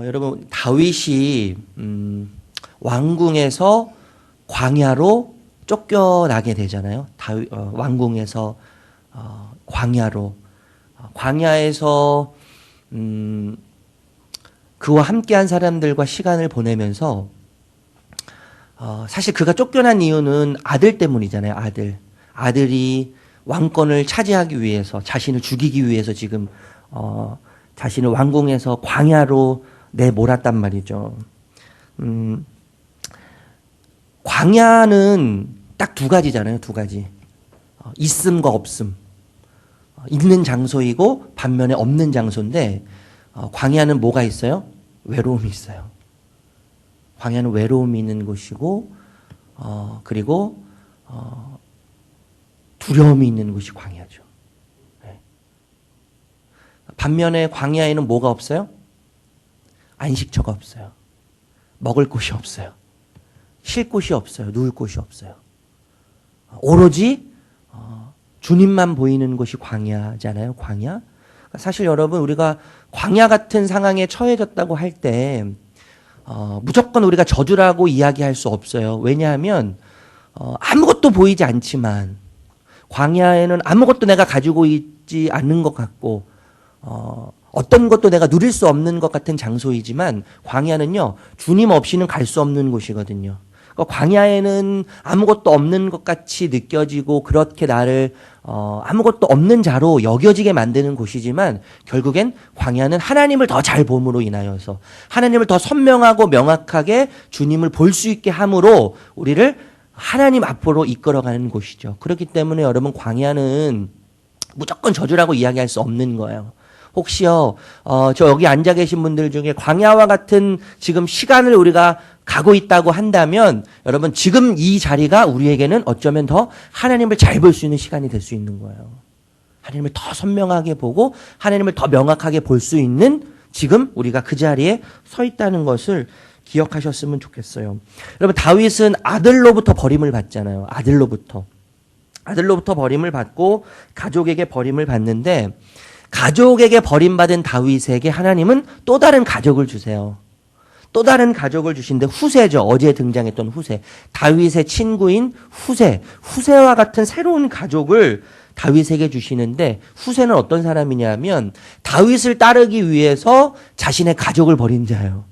여러분 다윗이 왕궁에서 광야로 쫓겨나게 되잖아요. 왕궁에서 광야로 광야에서 그와 함께한 사람들과 시간을 보내면서 사실 그가 쫓겨난 이유는 아들 때문이잖아요. 아들이 왕권을 차지하기 위해서 자신을 죽이기 위해서 지금 자신을 왕궁에서 광야로 내몰았단 말이죠. 광야는 딱 두 가지잖아요. 두 가지. 있음과 없음. 있는 장소이고 반면에 없는 장소인데 광야는 뭐가 있어요? 외로움이 있어요. 광야는 외로움이 있는 곳이고 그리고 두려움이 있는 곳이 광야죠. 네. 반면에 광야에는 뭐가 없어요? 안식처가 없어요. 먹을 곳이 없어요. 쉴 곳이 없어요. 누울 곳이 없어요. 오로지 주님만 보이는 곳이 광야잖아요. 광야. 사실 여러분 우리가 광야 같은 상황에 처해졌다고 할 때 무조건 우리가 저주라고 이야기할 수 없어요. 왜냐하면 아무것도 보이지 않지만 광야에는 아무것도 내가 가지고 있지 않는 것 같고 어떤 것도 내가 누릴 수 없는 것 같은 장소이지만 광야는요 주님 없이는 갈 수 없는 곳이거든요. 광야에는 아무것도 없는 것 같이 느껴지고 그렇게 나를 아무것도 없는 자로 여겨지게 만드는 곳이지만 결국엔 광야는 하나님을 더 잘 봄으로 인하여서 하나님을 더 선명하고 명확하게 주님을 볼 수 있게 함으로 우리를 하나님 앞으로 이끌어가는 곳이죠. 그렇기 때문에 여러분 광야는 무조건 저주라고 이야기할 수 없는 거예요. 혹시요 저 여기 앉아 계신 분들 중에 광야와 같은 지금 시간을 우리가 가고 있다고 한다면 여러분 지금 이 자리가 우리에게는 어쩌면 더 하나님을 잘 볼 수 있는 시간이 될 수 있는 거예요. 하나님을 더 선명하게 보고 하나님을 더 명확하게 볼 수 있는 지금 우리가 그 자리에 서 있다는 것을 기억하셨으면 좋겠어요. 여러분 다윗은 아들로부터 버림을 받잖아요. 아들로부터 버림을 받고 가족에게 버림을 받는데 가족에게 버림받은 다윗에게 하나님은 또 다른 가족을 주세요. 또 다른 가족을 주신데 후세죠. 어제 등장했던 후세. 다윗의 친구인 후세와 같은 새로운 가족을 다윗에게 주시는데 후세는 어떤 사람이냐면 다윗을 따르기 위해서 자신의 가족을 버린 자예요.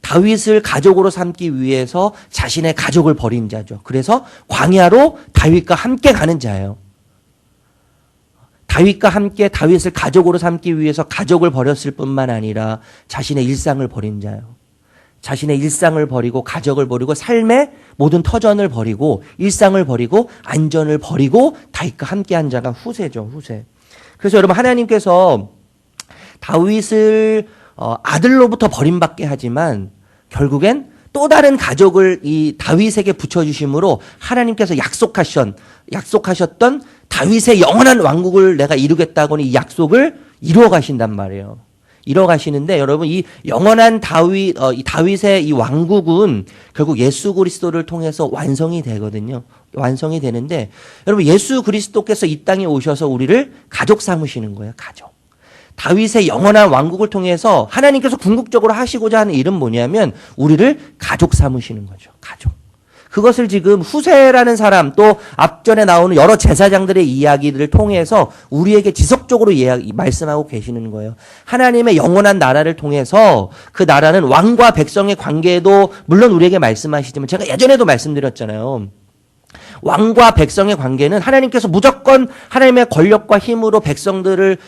다윗을 가족으로 삼기 위해서 자신의 가족을 버린 자죠. 그래서 광야로 다윗과 함께 가는 자예요. 다윗과 함께 다윗을 가족으로 삼기 위해서 가족을 버렸을 뿐만 아니라 자신의 일상을 버린 자예요. 자신의 일상을 버리고 가족을 버리고 삶의 모든 터전을 버리고 일상을 버리고 안전을 버리고 다윗과 함께한 자가 후세죠. 후세. 그래서 여러분 하나님께서 다윗을 아들로부터 버림받게 하지만 결국엔 또 다른 가족을 이 다윗에게 붙여주심으로 하나님께서 약속하셨던 다윗의 영원한 왕국을 내가 이루겠다고는 이 약속을 이루어 가신단 말이에요. 이루어 가시는데 여러분 이 영원한 다윗의 이 왕국은 결국 예수 그리스도를 통해서 완성이 되거든요. 완성이 되는데 여러분 예수 그리스도께서 이 땅에 오셔서 우리를 가족 삼으시는 거예요. 가족. 다윗의 영원한 왕국을 통해서 하나님께서 궁극적으로 하시고자 하는 일은 뭐냐면 우리를 가족 삼으시는 거죠. 가족. 그것을 지금 후세라는 사람 또 앞전에 나오는 여러 제사장들의 이야기들을 통해서 우리에게 지속적으로 말씀하고 계시는 거예요. 하나님의 영원한 나라를 통해서 그 나라는 왕과 백성의 관계도 물론 우리에게 말씀하시지만 제가 예전에도 말씀드렸잖아요. 왕과 백성의 관계는 하나님께서 무조건 하나님의 권력과 힘으로 백성들을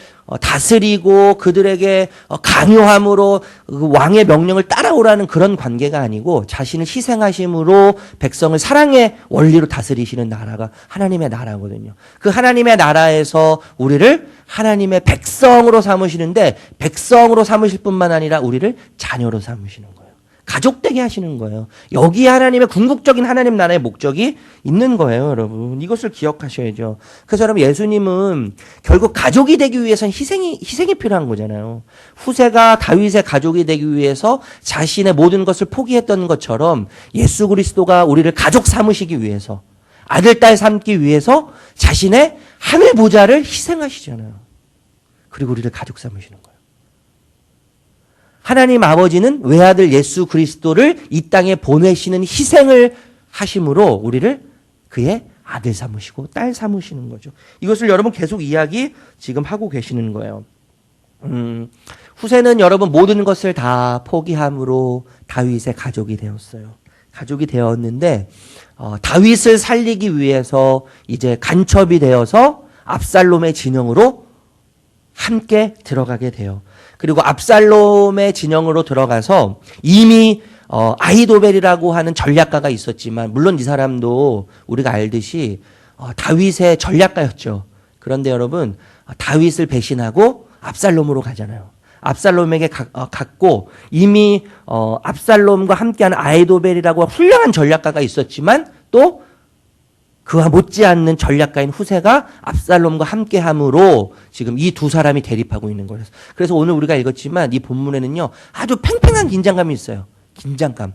다스리고 그들에게 강요함으로 그 왕의 명령을 따라오라는 그런 관계가 아니고 자신을 희생하심으로 백성을 사랑의 원리로 다스리시는 나라가 하나님의 나라거든요. 그 하나님의 나라에서 우리를 하나님의 백성으로 삼으시는데 백성으로 삼으실 뿐만 아니라 우리를 자녀로 삼으시는 거예요. 가족되게 하시는 거예요. 여기에 하나님의 궁극적인 하나님 나라의 목적이 있는 거예요, 여러분. 이것을 기억하셔야죠. 그래서 여러분 예수님은 결국 가족이 되기 위해서는 희생이 필요한 거잖아요. 후세가 다윗의 가족이 되기 위해서 자신의 모든 것을 포기했던 것처럼 예수 그리스도가 우리를 가족 삼으시기 위해서 아들, 딸 삼기 위해서 자신의 하늘 보좌를 희생하시잖아요. 그리고 우리를 가족 삼으시는 거예요. 하나님 아버지는 외아들 예수 그리스도를 이 땅에 보내시는 희생을 하심으로 우리를 그의 아들 삼으시고 딸 삼으시는 거죠. 이것을 여러분 계속 이야기 지금 하고 계시는 거예요. 후세는 여러분 모든 것을 다 포기함으로 다윗의 가족이 되었어요. 가족이 되었는데 다윗을 살리기 위해서 이제 간첩이 되어서 압살롬의 진영으로 함께 들어가게 돼요. 그리고 압살롬의 진영으로 들어가서 이미 아히도벨이라고 하는 전략가가 있었지만 물론 이 사람도 우리가 알듯이 다윗의 전략가였죠. 그런데 여러분 다윗을 배신하고 압살롬으로 가잖아요. 압살롬에게 갔고 이미 압살롬과 함께하는 아히도벨이라고 훌륭한 전략가가 있었지만 또 그와 못지않는 전략가인 후세가 압살롬과 함께함으로 지금 이 두 사람이 대립하고 있는 거예요. 그래서 오늘 우리가 읽었지만 이 본문에는요 아주 팽팽한 긴장감이 있어요. 긴장감.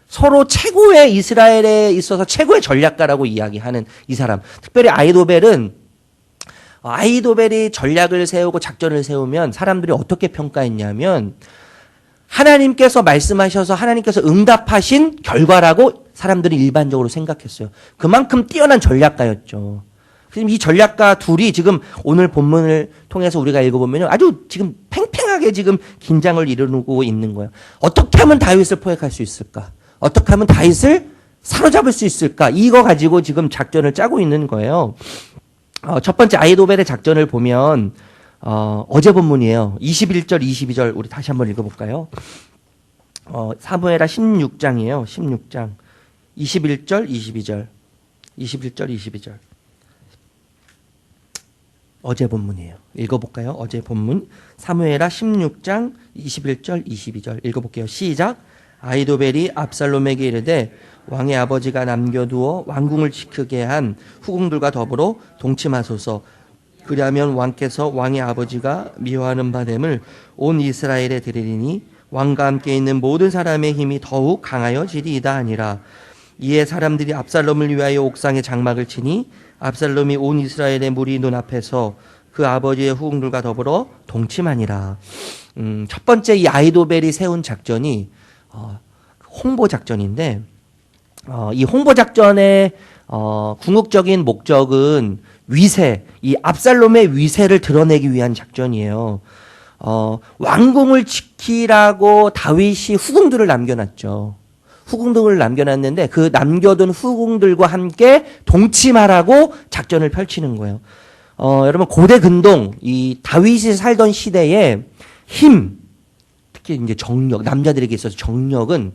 서로 최고의 이스라엘에 있어서 최고의 전략가라고 이야기하는 이 사람. 특별히 아히도벨이 전략을 세우고 작전을 세우면 사람들이 어떻게 평가했냐면 하나님께서 말씀하셔서 하나님께서 응답하신 결과라고 사람들이 일반적으로 생각했어요. 그만큼 뛰어난 전략가였죠. 그럼 이 전략가 둘이 지금 오늘 본문을 통해서 우리가 읽어보면 아주 지금 팽팽하게 지금 긴장을 이루고 있는 거예요. 어떻게 하면 다윗을 포획할 수 있을까? 어떻게 하면 다윗을 사로잡을 수 있을까? 이거 가지고 지금 작전을 짜고 있는 거예요. 첫 번째 아히도벨의 작전을 보면 어제 본문이에요. 21절, 22절 우리 다시 한번 읽어볼까요? 사무엘하 16장이에요. 16장 21절, 22절 21절, 22절 어제 본문이에요. 읽어볼까요? 어제 본문 사무엘하 16장 21절, 22절 읽어볼게요. 시작. 아히도벨이 압살롬에게 이르되 왕의 아버지가 남겨두어 왕궁을 지키게 한 후궁들과 더불어 동침하소서. 그리하면 왕께서 왕의 아버지가 미워하는 바됨을 온 이스라엘에 드리리니 왕과 함께 있는 모든 사람의 힘이 더욱 강하여지리이다 하니라. 이에 사람들이 압살롬을 위하여 옥상에 장막을 치니 압살롬이 온 이스라엘의 무리 눈앞에서 그 아버지의 후궁들과 더불어 동침하니라. 첫 번째 이 아히도벨이 세운 작전이 홍보 작전인데 이 홍보 작전의 궁극적인 목적은 위세, 이 압살롬의 위세를 드러내기 위한 작전이에요. 왕궁을 지키라고 다윗이 후궁들을 남겨놨죠. 후궁들을 남겨놨는데 그 남겨둔 후궁들과 함께 동침하라고 작전을 펼치는 거예요. 여러분 고대 근동 이 다윗이 살던 시대에 힘, 특히 이제 정력, 남자들에게 있어서 정력은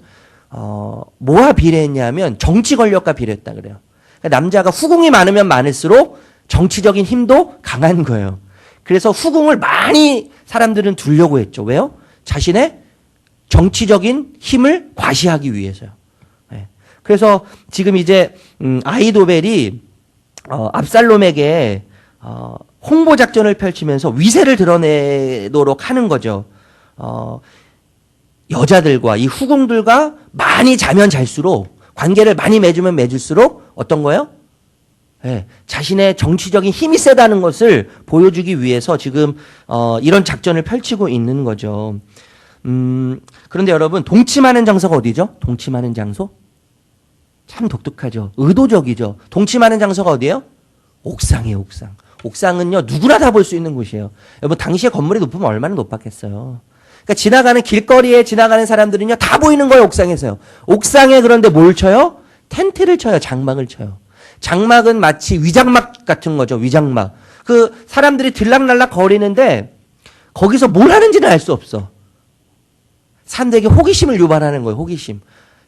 뭐와 비례했냐면 정치 권력과 비례했다 그래요. 그러니까 남자가 후궁이 많으면 많을수록 정치적인 힘도 강한 거예요. 그래서 후궁을 많이 사람들은 두려고 했죠. 왜요? 자신의 정치적인 힘을 과시하기 위해서요. 네. 그래서 지금 이제 아히도벨이 압살롬에게 홍보 작전을 펼치면서 위세를 드러내도록 하는 거죠. 여자들과 이 후궁들과 많이 자면 잘수록 관계를 많이 맺으면 맺을수록 어떤 거예요? 네, 자신의 정치적인 힘이 세다는 것을 보여주기 위해서 지금 이런 작전을 펼치고 있는 거죠. 그런데 여러분 동침하는 장소가 어디죠? 동침하는 장소? 참 독특하죠. 의도적이죠. 동침하는 장소가 어디예요? 옥상이에요. 옥상. 옥상은요 누구나 다 볼 수 있는 곳이에요. 여러분 당시에 건물이 높으면 얼마나 높았겠어요. 그러니까 지나가는 길거리에 지나가는 사람들은요 다 보이는 거예요. 옥상에서요. 옥상에 그런데 뭘 쳐요? 텐트를 쳐요. 장막을 쳐요. 장막은 마치 위장막 같은 거죠. 위장막. 그 사람들이 들락날락 거리는데 거기서 뭘 하는지는 알 수 없어. 사람들에게 호기심을 유발하는 거예요. 호기심.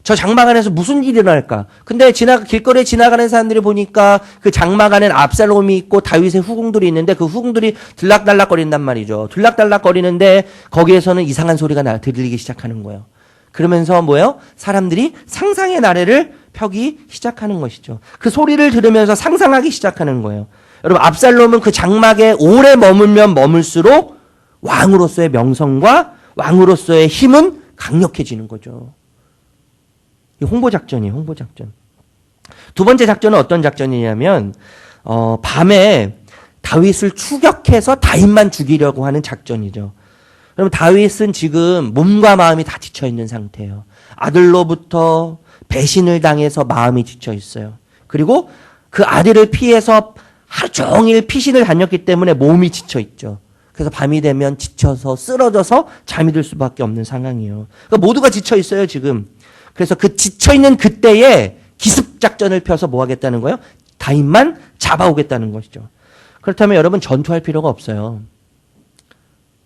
저 장막 안에서 무슨 일이 일어날까? 근데 길거리에 지나가는 사람들이 보니까 그 장막 안에는 압살롬이 있고 다윗의 후궁들이 있는데 그 후궁들이 들락달락 거린단 말이죠. 들락달락 거리는데 거기에서는 이상한 소리가 들리기 시작하는 거예요. 그러면서 뭐예요? 사람들이 상상의 나래를 펴기 시작하는 것이죠. 그 소리를 들으면서 상상하기 시작하는 거예요. 여러분 압살롬은 그 장막에 오래 머물면 머물수록 왕으로서의 명성과 왕으로서의 힘은 강력해지는 거죠. 이 홍보작전이에요. 홍보작전. 두 번째 작전은 어떤 작전이냐면 밤에 다윗을 추격해서 다윗만 죽이려고 하는 작전이죠. 그럼 다윗은 지금 몸과 마음이 다 지쳐 있는 상태예요. 아들로부터 배신을 당해서 마음이 지쳐 있어요. 그리고 그 아들을 피해서 하루 종일 피신을 다녔기 때문에 몸이 지쳐 있죠. 그래서 밤이 되면 지쳐서 쓰러져서 잠이 들 수밖에 없는 상황이에요. 그러니까 모두가 지쳐 있어요, 지금. 그래서 그 지쳐 있는 그때에 기습 작전을 펴서 뭐 하겠다는 거예요? 다윗만 잡아오겠다는 것이죠. 그렇다면 여러분 전투할 필요가 없어요.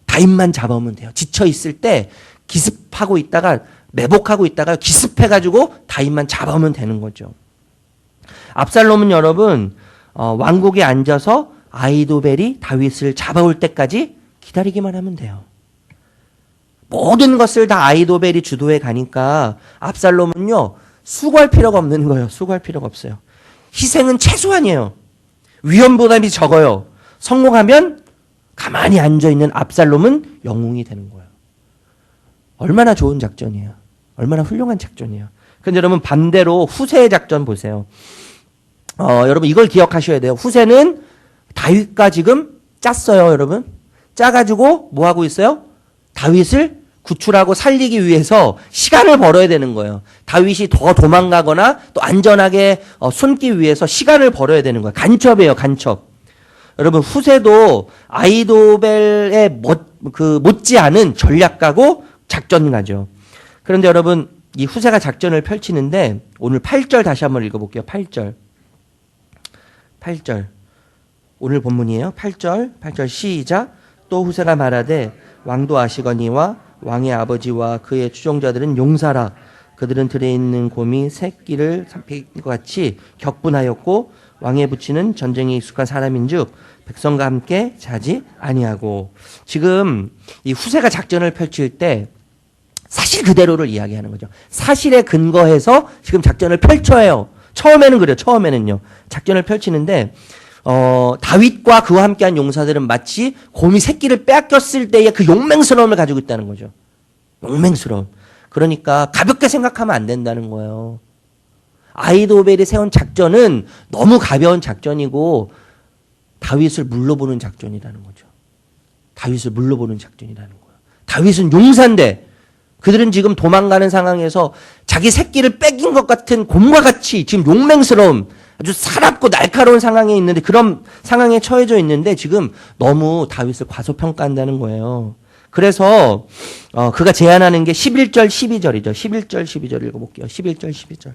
다윗만 잡아오면 돼요. 지쳐 있을 때 기습하고 있다가 매복하고 있다가 기습해가지고 다윗만 잡아오면 되는 거죠. 압살롬은 여러분 왕국에 앉아서 아히도벨이 다윗을 잡아올 때까지 기다리기만 하면 돼요. 모든 것을 다 아히도벨이 주도해 가니까 압살롬은요 수고할 필요가 없는 거예요. 수고할 필요가 없어요. 희생은 최소한이에요. 위험 부담이 적어요. 성공하면 가만히 앉아있는 압살롬은 영웅이 되는 거예요. 얼마나 좋은 작전이에요. 얼마나 훌륭한 작전이에요. 그런데 여러분 반대로 후세의 작전 보세요. 여러분 이걸 기억하셔야 돼요. 후세는 다윗과 지금 짰어요. 여러분 짜가지고 뭐 하고 있어요? 다윗을 구출하고 살리기 위해서 시간을 벌어야 되는 거예요. 다윗이 더 도망가거나 또 안전하게 숨기 위해서 시간을 벌어야 되는 거예요. 간첩이에요. 간첩. 여러분 후세도 아히도벨의 못지않은 전략가고 작전가죠. 그런데 여러분 이 후세가 작전을 펼치는데 오늘 8절 다시 한번 읽어볼게요. 8절 오늘 본문이에요. 8절 시작. 또 후세가 말하되 왕도 아시거니와 왕의 아버지와 그의 추종자들은 용사라. 그들은 들에 있는 곰이 새끼를 삼킨 것 같이 격분하였고 왕의 부치는 전쟁에 익숙한 사람인즉 백성과 함께 자지 아니하고. 지금 이 후세가 작전을 펼칠 때 사실 그대로를 이야기하는 거죠. 사실에 근거해서 지금 작전을 펼쳐요. 처음에는 그래요. 처음에는요. 작전을 펼치는데 다윗과 그와 함께한 용사들은 마치 곰이 새끼를 빼앗겼을 때의 그 용맹스러움을 가지고 있다는 거죠. 용맹스러움. 그러니까 가볍게 생각하면 안 된다는 거예요. 아히도벨이 세운 작전은 너무 가벼운 작전이고 다윗을 물러보는 작전이라는 거죠. 다윗을 물러보는 작전이라는 거예요. 다윗은 용사인데 그들은 지금 도망가는 상황에서 자기 새끼를 뺏긴 것 같은 곰과 같이 지금 용맹스러움, 아주 사납고 날카로운 상황에 있는데 그런 상황에 처해져 있는데 지금 너무 다윗을 과소평가한다는 거예요. 그래서 그가 제안하는 게 11절 12절이죠. 11절 12절 읽어볼게요. 11절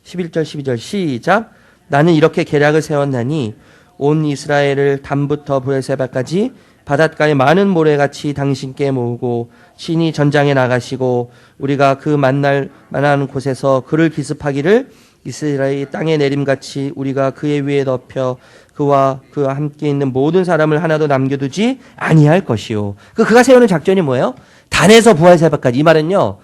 12절 시작. 나는 이렇게 계략을 세웠나니 온 이스라엘을 단부터 브엘세바까지 바닷가에 많은 모래같이 당신께 모으고 신이 전장에 나가시고 우리가 그 만날 만한 곳에서 그를 기습하기를 이스라엘 땅에 내림같이 우리가 그의 위에 덮여 그와 그와 함께 있는 모든 사람을 하나도 남겨두지 아니할 것이요. 그가 세우는 작전이 뭐예요? 단에서 브엘세바까지. 이 말은요.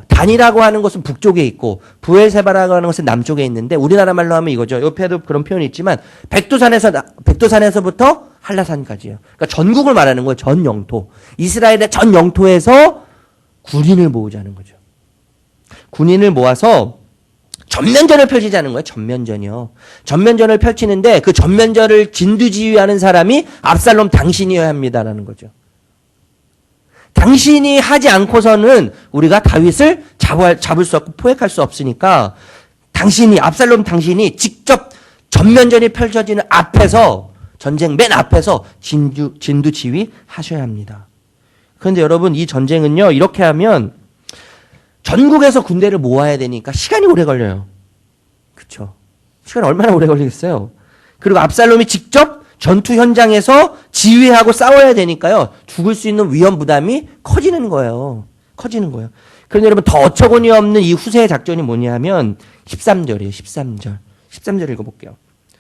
단이라고 하는 것은 북쪽에 있고 브엘세바라고 하는 것은 남쪽에 있는데 우리나라 말로 하면 이거죠. 옆에도 그런 표현이 있지만 백두산에서부터 한라산까지요. 그러니까 전국을 말하는 거예요. 전 영토. 이스라엘의 전 영토에서 군인을 모으자는 거죠. 군인을 모아서 전면전을 펼치자는 거예요. 전면전이요. 전면전을 펼치는데 그 전면전을 진두지휘하는 사람이 압살롬 당신이어야 합니다라는 거죠. 당신이 하지 않고서는 우리가 다윗을 잡을 수 없고 포획할 수 없으니까 압살롬 당신이 직접 전면전이 펼쳐지는 앞에서 전쟁 맨 앞에서 진두 지휘 하셔야 합니다. 그런데 여러분 이 전쟁은요 이렇게 하면 전국에서 군대를 모아야 되니까 시간이 오래 걸려요. 그렇죠? 시간이 얼마나 오래 걸리겠어요? 그리고 압살롬이 직접 전투 현장에서 지휘하고 싸워야 되니까요. 죽을 수 있는 위험 부담이 커지는 거예요. 그런데 여러분 더 어처구니 없는 이 후세의 작전이 뭐냐면 13절이에요. 13절 읽어볼게요.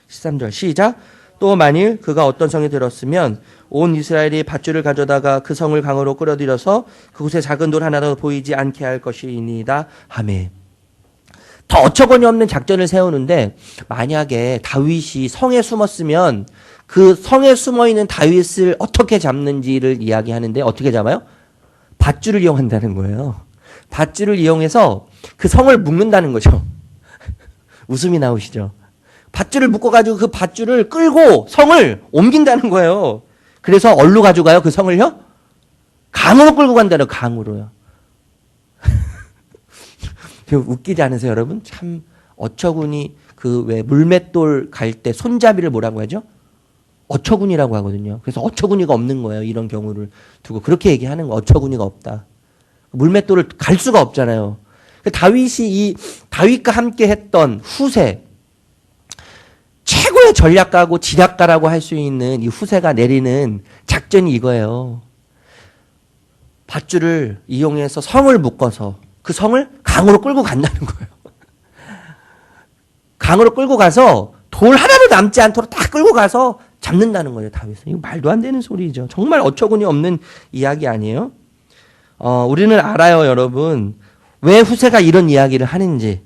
13절 시작. 또 만일 그가 어떤 성에 들었으면 온 이스라엘이 밧줄을 가져다가 그 성을 강으로 끌어들여서 그곳에 작은 돌 하나도 보이지 않게 할 것이니이다 하매. 더 어처구니 없는 작전을 세우는데 만약에 다윗이 성에 숨었으면 그 성에 숨어있는 다윗을 어떻게 잡는지를 이야기하는데 어떻게 잡아요? 밧줄을 이용한다는 거예요. 밧줄을 이용해서 그 성을 묶는다는 거죠. 웃음이 나오시죠? 밧줄을 묶어가지고 그 밧줄을 끌고 성을 옮긴다는 거예요. 그래서 어디로 가져가요? 그 성을요? 강으로 끌고 간다요. 강으로요. 웃기지 않으세요, 여러분? 참 어처구니 그 왜 물맷돌 갈 때 손잡이를 뭐라고 하죠? 어처구니라고 하거든요. 그래서 어처구니가 없는 거예요. 이런 경우를 두고 그렇게 얘기하는 거. 어처구니가 없다. 물맷돌을 갈 수가 없잖아요. 다윗이 다윗과 함께 했던 후세, 최고의 전략가고 지략가라고 할 수 있는 이 후세가 내리는 작전이 이거예요. 밧줄을 이용해서 성을 묶어서 그 성을 강으로 끌고 간다는 거예요. 강으로 끌고 가서 돌 하나도 남지 않도록 다 끌고 가서 잡는다는 거예요, 다윗은. 이거 말도 안 되는 소리죠. 정말 어처구니 없는 이야기 아니에요? 우리는 알아요, 여러분. 왜 후세가 이런 이야기를 하는지,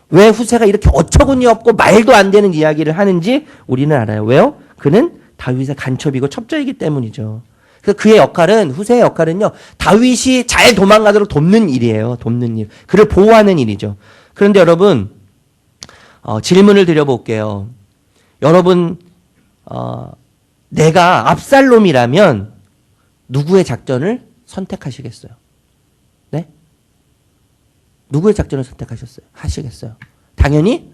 왜 후세가 이렇게 어처구니 없고 말도 안 되는 이야기를 하는지 우리는 알아요. 왜요? 그는 다윗의 간첩이고 첩자이기 때문이죠. 그래서 그의 역할은, 후세의 역할은요, 다윗이 잘 도망가도록 돕는 일이에요. 돕는 일. 그를 보호하는 일이죠. 그런데 여러분, 질문을 드려볼게요. 여러분, 내가 압살롬이라면 누구의 작전을 선택하시겠어요? 네? 누구의 작전을 하시겠어요? 당연히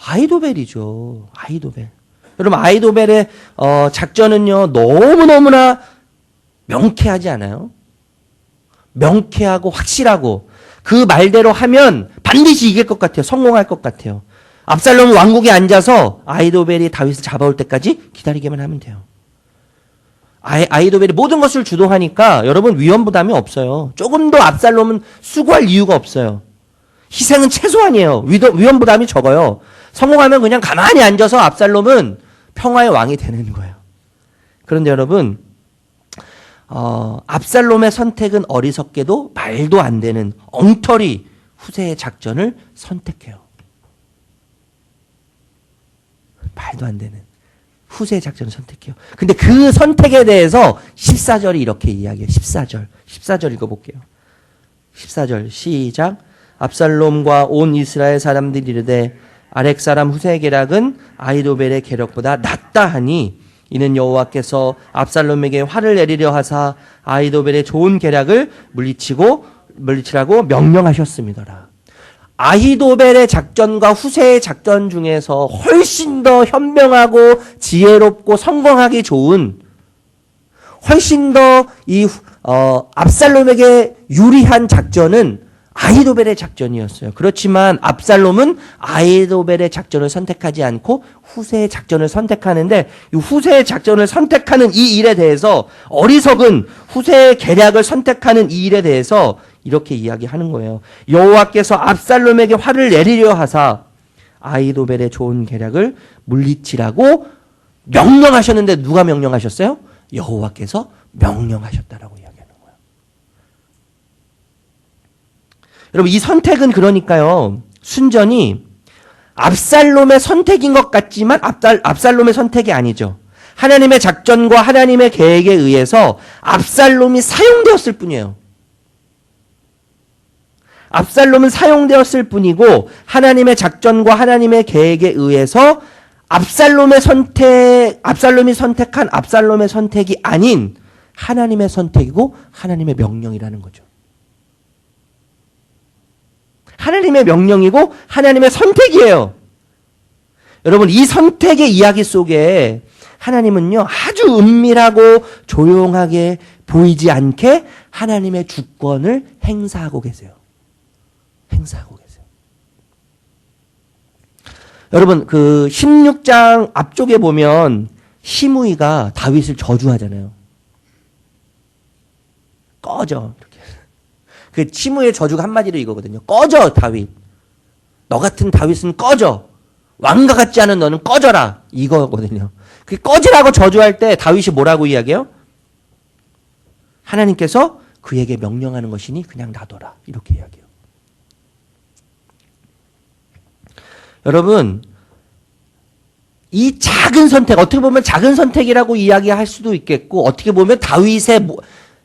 아히도벨이죠. 아히도벨. 여러분, 아히도벨의 작전은요, 너무너무나 명쾌하지 않아요? 명쾌하고 확실하고 그 말대로 하면 반드시 이길 것 같아요. 성공할 것 같아요. 압살롬은 왕궁에 앉아서 아히도벨이 다윗을 잡아올 때까지 기다리기만 하면 돼요. 아히도벨이 모든 것을 주도하니까 여러분 위험 부담이 없어요. 조금 더 압살롬은 수고할 이유가 없어요. 희생은 최소한이에요. 위험 부담이 적어요. 성공하면 그냥 가만히 앉아서 압살롬은 평화의 왕이 되는 거예요. 그런데 여러분, 압살롬의 선택은 어리석게도 말도 안 되는 엉터리 후세의 작전을 선택해요. 말도 안 되는 후세의 작전을 선택해요. 근데 그 선택에 대해서 14절이 이렇게 이야기해요. 14절 읽어볼게요. 14절 시작. 압살롬과 온 이스라엘 사람들이 이르되 아렉 사람 후세의 계략은 아히도벨의 계략보다 낫다 하니 이는 여호와께서 압살롬에게 화를 내리려 하사 아히도벨의 좋은 계략을 물리치라고 명령하셨음이더라. 아히도벨의 작전과 후세의 작전 중에서 훨씬 더 현명하고 지혜롭고 성공하기 좋은, 훨씬 더 압살롬에게 유리한 작전은 아히도벨의 작전이었어요. 그렇지만 압살롬은 아히도벨의 작전을 선택하지 않고 후세의 작전을 선택하는데, 이 후세의 작전을 선택하는 이 일에 대해서, 어리석은 후세의 계략을 선택하는 이 일에 대해서 이렇게 이야기하는 거예요. 여호와께서 압살롬에게 화를 내리려 하사 아히도벨의 좋은 계략을 물리치라고 명령하셨는데 누가 명령하셨어요? 여호와께서 명령하셨다라고 이야기하는 거예요. 여러분, 이 선택은 그러니까요, 순전히 압살롬의 선택인 것 같지만 압살롬의 선택이 아니죠. 하나님의 작전과 하나님의 계획에 의해서 압살롬이 사용되었을 뿐이에요. 압살롬은 사용되었을 뿐이고, 하나님의 작전과 하나님의 계획에 의해서 압살롬이 선택한 압살롬의 선택이 아닌 하나님의 선택이고 하나님의 명령이라는 거죠. 하나님의 명령이고 하나님의 선택이에요. 여러분, 이 선택의 이야기 속에 하나님은요, 아주 은밀하고 조용하게 보이지 않게 하나님의 주권을 행사하고 계세요. 여러분, 그 16장 앞쪽에 보면 시므이가 다윗을 저주하잖아요. 꺼져. 이렇게. 그 시므이의 저주가 한마디로 이거거든요. 꺼져, 다윗. 너 같은 다윗은 꺼져. 왕과 같지 않은 너는 꺼져라. 이거거든요. 그 꺼지라고 저주할 때 다윗이 뭐라고 이야기해요? 하나님께서 그에게 명령하는 것이니 그냥 놔둬라. 이렇게 이야기해요. 여러분, 이 작은 선택, 어떻게 보면 작은 선택이라고 이야기할 수도 있겠고, 어떻게 보면 다윗의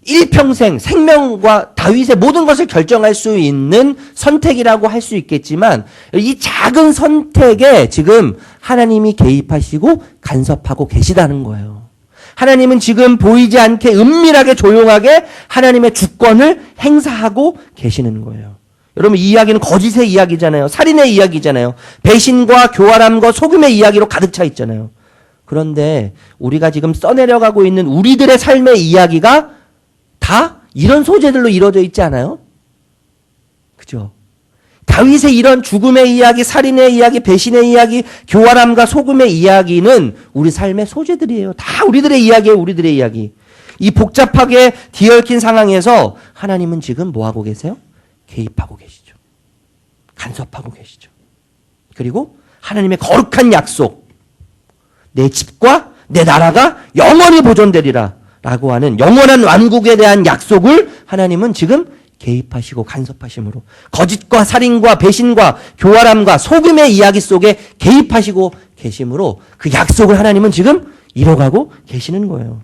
일평생 생명과 다윗의 모든 것을 결정할 수 있는 선택이라고 할 수 있겠지만, 이 작은 선택에 지금 하나님이 개입하시고 간섭하고 계시다는 거예요. 하나님은 지금 보이지 않게 은밀하게 조용하게 하나님의 주권을 행사하고 계시는 거예요. 여러분, 이 이야기는 거짓의 이야기잖아요. 살인의 이야기잖아요. 배신과 교활함과 속임의 이야기로 가득 차 있잖아요. 그런데 우리가 지금 써내려가고 있는 우리들의 삶의 이야기가 다 이런 소재들로 이루어져 있지 않아요? 그죠? 다윗의 이런 죽음의 이야기, 살인의 이야기, 배신의 이야기, 교활함과 속임의 이야기는 우리 삶의 소재들이에요. 다 우리들의 이야기예요. 우리들의 이야기. 이 복잡하게 뒤얽힌 상황에서 하나님은 지금 뭐하고 계세요? 개입하고 계시죠. 간섭하고 계시죠. 그리고 하나님의 거룩한 약속, 내 집과 내 나라가 영원히 보존되리라 라고 하는 영원한 왕국에 대한 약속을 하나님은 지금 개입하시고 간섭하심으로 거짓과 살인과 배신과 교활함과 속임의 이야기 속에 개입하시고 계심으로 그 약속을 하나님은 지금 이뤄가고 계시는 거예요.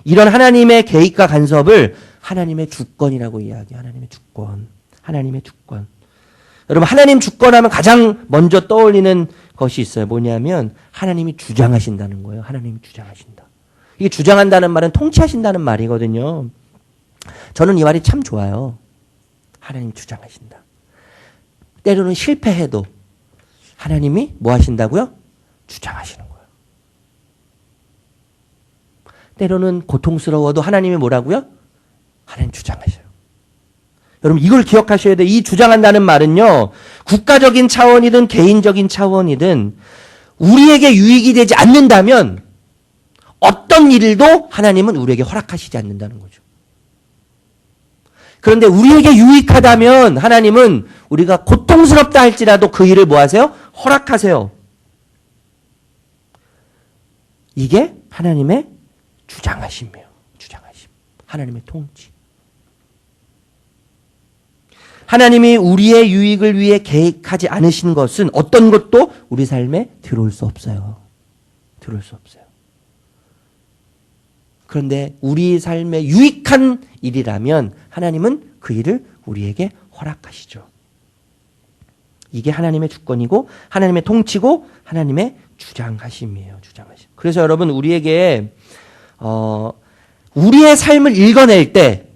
이런 하나님의 개입과 간섭을 하나님의 주권이라고 이야기해요. 하나님의 주권. 하나님의 주권. 여러분, 하나님 주권하면 가장 먼저 떠올리는 것이 있어요. 뭐냐면 하나님이 주장하신다는 거예요. 하나님이 주장하신다. 이게 주장한다는 말은 통치하신다는 말이거든요. 저는 이 말이 참 좋아요. 하나님 주장하신다. 때로는 실패해도 하나님이 뭐 하신다고요? 주장하시는 거예요. 때로는 고통스러워도 하나님이 뭐라고요? 하나님 주장하셔요. 여러분, 이걸 기억하셔야 돼요. 이 주장한다는 말은요, 국가적인 차원이든 개인적인 차원이든 우리에게 유익이 되지 않는다면 어떤 일도 하나님은 우리에게 허락하시지 않는다는 거죠. 그런데 우리에게 유익하다면 하나님은 우리가 고통스럽다 할지라도 그 일을 뭐 하세요? 허락하세요. 이게 하나님의 주장하심이에요. 주장하심. 하나님의 통치. 하나님이 우리의 유익을 위해 계획하지 않으신 것은 어떤 것도 우리 삶에 들어올 수 없어요. 들어올 수 없어요. 그런데 우리 삶에 유익한 일이라면 하나님은 그 일을 우리에게 허락하시죠. 이게 하나님의 주권이고 하나님의 통치고 하나님의 주장하심이에요. 주장하심. 그래서 여러분, 우리에게 우리의 삶을 읽어낼 때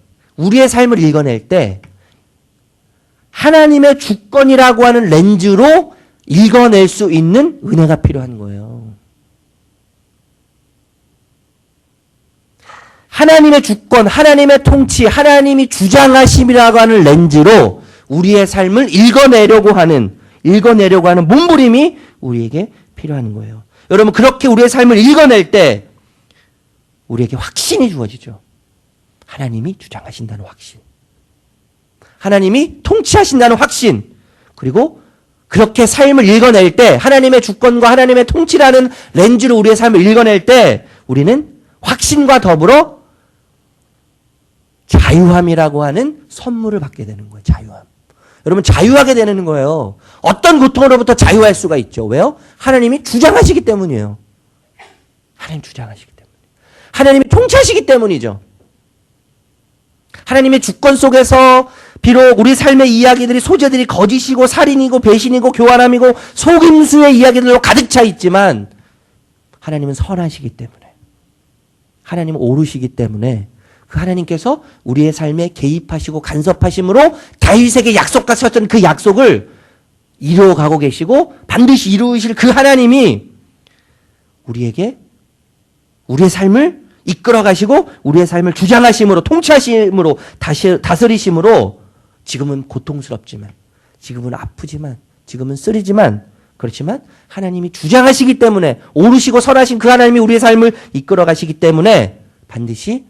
하나님의 주권이라고 하는 렌즈로 읽어낼 수 있는 은혜가 필요한 거예요. 하나님의 주권, 하나님의 통치, 하나님이 주장하심이라고 하는 렌즈로 우리의 삶을 읽어내려고 하는 몸부림이 우리에게 필요한 거예요. 여러분, 그렇게 우리의 삶을 읽어낼 때 우리에게 확신이 주어지죠. 하나님이 주장하신다는 확신. 하나님이 통치하신다는 확신. 그리고 그렇게 삶을 읽어낼 때 하나님의 주권과 하나님의 통치라는 렌즈로 우리의 삶을 읽어낼 때 우리는 확신과 더불어 자유함이라고 하는 선물을 받게 되는 거예요. 자유함. 여러분, 자유하게 되는 거예요. 어떤 고통으로부터 자유할 수가 있죠. 왜요? 하나님이 주장하시기 때문이에요. 하나님 주장하시기 때문에. 하나님이 통치하시기 때문이죠. 하나님의 주권 속에서 비록 우리 삶의 이야기들이 소재들이 거짓이고 살인이고 배신이고 교활함이고 속임수의 이야기들로 가득 차 있지만 하나님은 선하시기 때문에, 하나님은 옳으시기 때문에 그 하나님께서 우리의 삶에 개입하시고 간섭하심으로 다윗에게 약속하셨던 그 약속을 이루어가고 계시고 반드시 이루실 그 하나님이 우리에게 우리의 삶을 이끌어 가시고 우리의 삶을 주장하심으로 통치하심으로 다스리심으로 지금은 고통스럽지만, 지금은 아프지만, 지금은 쓰리지만, 그렇지만 하나님이 주장하시기 때문에, 옳으시고 선하신 그 하나님이 우리의 삶을 이끌어 가시기 때문에 반드시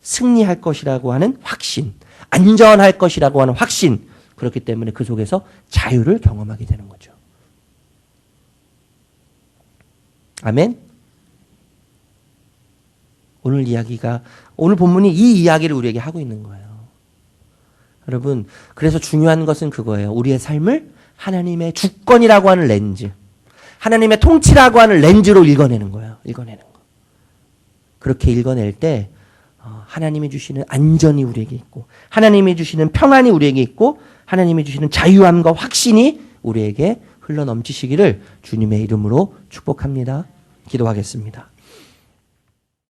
승리할 것이라고 하는 확신, 안전할 것이라고 하는 확신, 그렇기 때문에 그 속에서 자유를 경험하게 되는 거죠. 아멘. 오늘 본문이 이 이야기를 우리에게 하고 있는 거예요. 여러분, 그래서 중요한 것은 그거예요. 우리의 삶을 하나님의 주권이라고 하는 렌즈, 하나님의 통치라고 하는 렌즈로 읽어내는 거예요. 읽어내는 거. 그렇게 읽어낼 때 하나님이 주시는 안전이 우리에게 있고, 하나님이 주시는 평안이 우리에게 있고, 하나님이 주시는 자유함과 확신이 우리에게 흘러넘치시기를 주님의 이름으로 축복합니다. 기도하겠습니다.